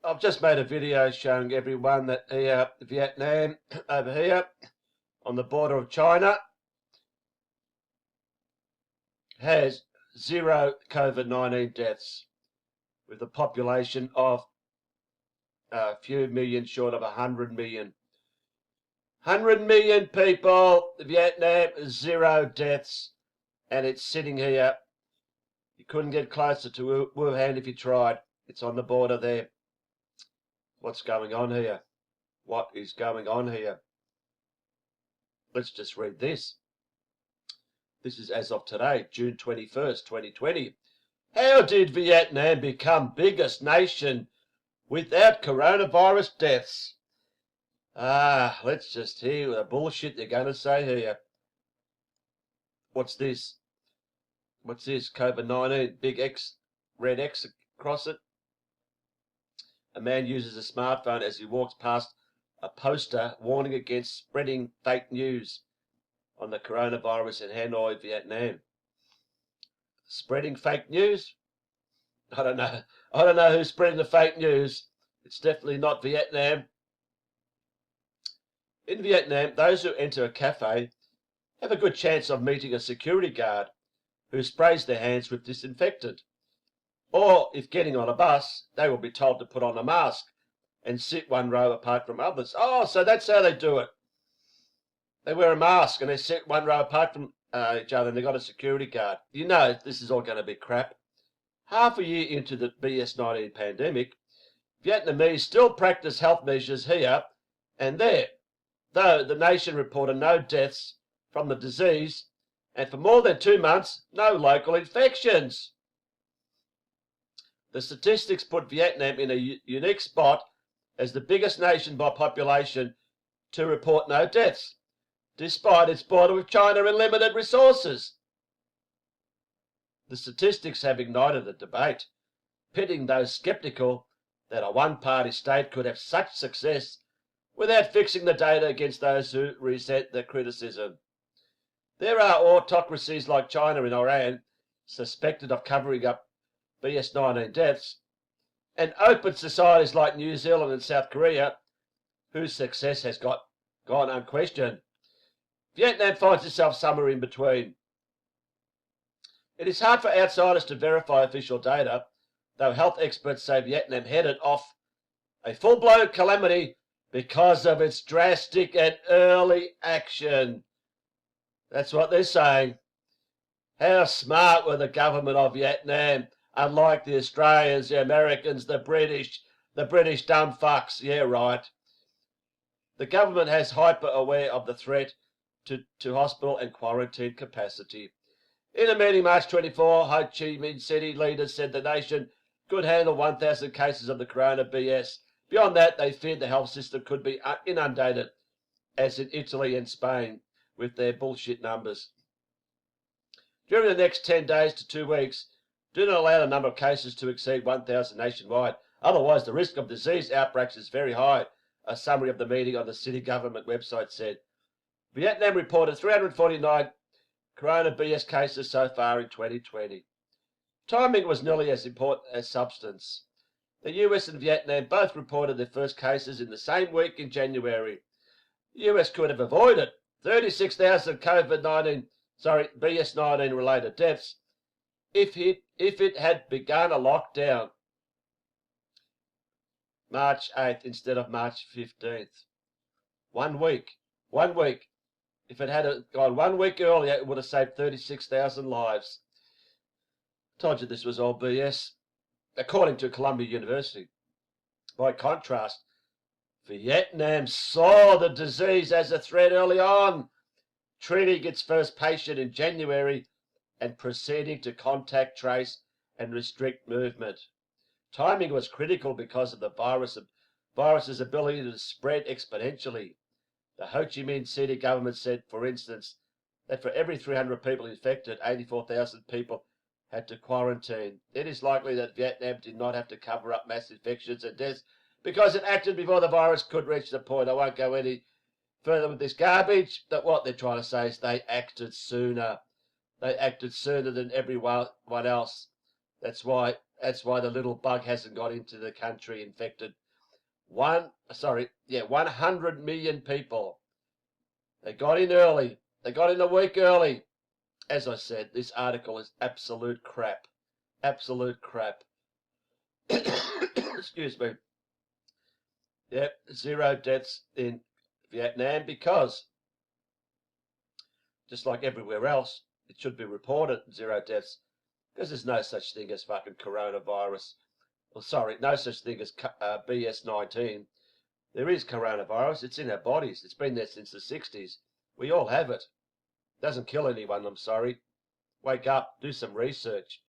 I've just made a video showing everyone that here, Vietnam, over here, on the border of China, has 0 COVID-19 deaths, with a population of a few million short of 100 million. 100 million people, Vietnam, 0 deaths, and it's sitting here. You couldn't get closer to Wuhan if you tried. It's on the border there. What's going on here? What is going on here? Let's just read this. This is as of today, June 21st, 2020. How did Vietnam become biggest nation without coronavirus deaths? Let's just hear the bullshit they're going to say here. What's this? What's this? COVID-19, big X, red X across it. A man uses a smartphone as he walks past a poster warning against spreading fake news on the coronavirus in Hanoi, Vietnam. Spreading fake news? I don't know. I don't know who's spreading the fake news. It's definitely not Vietnam. In Vietnam, those who enter a cafe have a good chance of meeting a security guard who sprays their hands with disinfectant. Or, if getting on a bus, they will be told to put on a mask and sit one row apart from others. Oh, so that's how they do it. They wear a mask and they sit one row apart from each other, and they've got a security guard. You know this is all going to be crap. Half a year into the BS-19 pandemic, Vietnamese still practice health measures here and there, though the nation reported no deaths from the disease, and for more than 2 months, no local infections. The statistics put Vietnam in a unique spot as the biggest nation by population to report no deaths, despite its border with China and limited resources. The statistics have ignited a debate, pitting those sceptical that a one-party state could have such success without fixing the data against those who resent the criticism. There are autocracies like China and Iran suspected of covering up BS-19 deaths, and open societies like New Zealand and South Korea, whose success has gone unquestioned. Vietnam finds itself somewhere in between. It is hard for outsiders to verify official data, though health experts say Vietnam headed off a full-blown calamity because of its drastic and early action. That's what they're saying. How smart were the government of Vietnam? Unlike the Australians, the Americans, the British dumb fucks. Yeah, right. The government has hyper-aware of the threat to hospital and quarantine capacity. In a meeting March 24, Ho Chi Minh City leaders said the nation could handle 1,000 cases of the corona BS. Beyond that, they feared the health system could be inundated, as in Italy and Spain, with their bullshit numbers. During the next 10 days to 2 weeks, do not allow the number of cases to exceed 1,000 nationwide. Otherwise, the risk of disease outbreaks is very high, a summary of the meeting on the city government website said. Vietnam reported 349 corona BS cases so far in 2020. Timing was nearly as important as substance. The US and Vietnam both reported their first cases in the same week in January. The US could have avoided 36,000 BS-19 related deaths if it had begun a lockdown March 8th instead of March 15th. 1 week. 1 week. If it had gone 1 week earlier, it would have saved 36,000 lives. Told you this was all BS. According to Columbia University. By contrast, Vietnam saw the disease as a threat early on, treating its first patient in January and proceeding to contact trace and restrict movement. Timing was critical because of the virus's ability to spread exponentially. The Ho Chi Minh City government said, for instance, that for every 300 people infected, 84,000 people had to quarantine. It is likely that Vietnam did not have to cover up mass infections and deaths because it acted before the virus could reach the point. I won't go any further with this garbage, but what they're trying to say is they acted sooner. They acted sooner than everyone else. That's why That's why the little bug hasn't got into the country, infected 100 million people. They got in early. They got in a week early. As I said, this article is absolute crap. Absolute crap. Excuse me. Yep, 0 deaths in Vietnam because, just like everywhere else, it should be reported 0 deaths because there's no such thing as fucking coronavirus. Well, sorry, no such thing as BS-19. There is coronavirus. It's in our bodies. It's been there since the 60s. We all have it. Doesn't kill anyone, I'm sorry. Wake up. Do some research.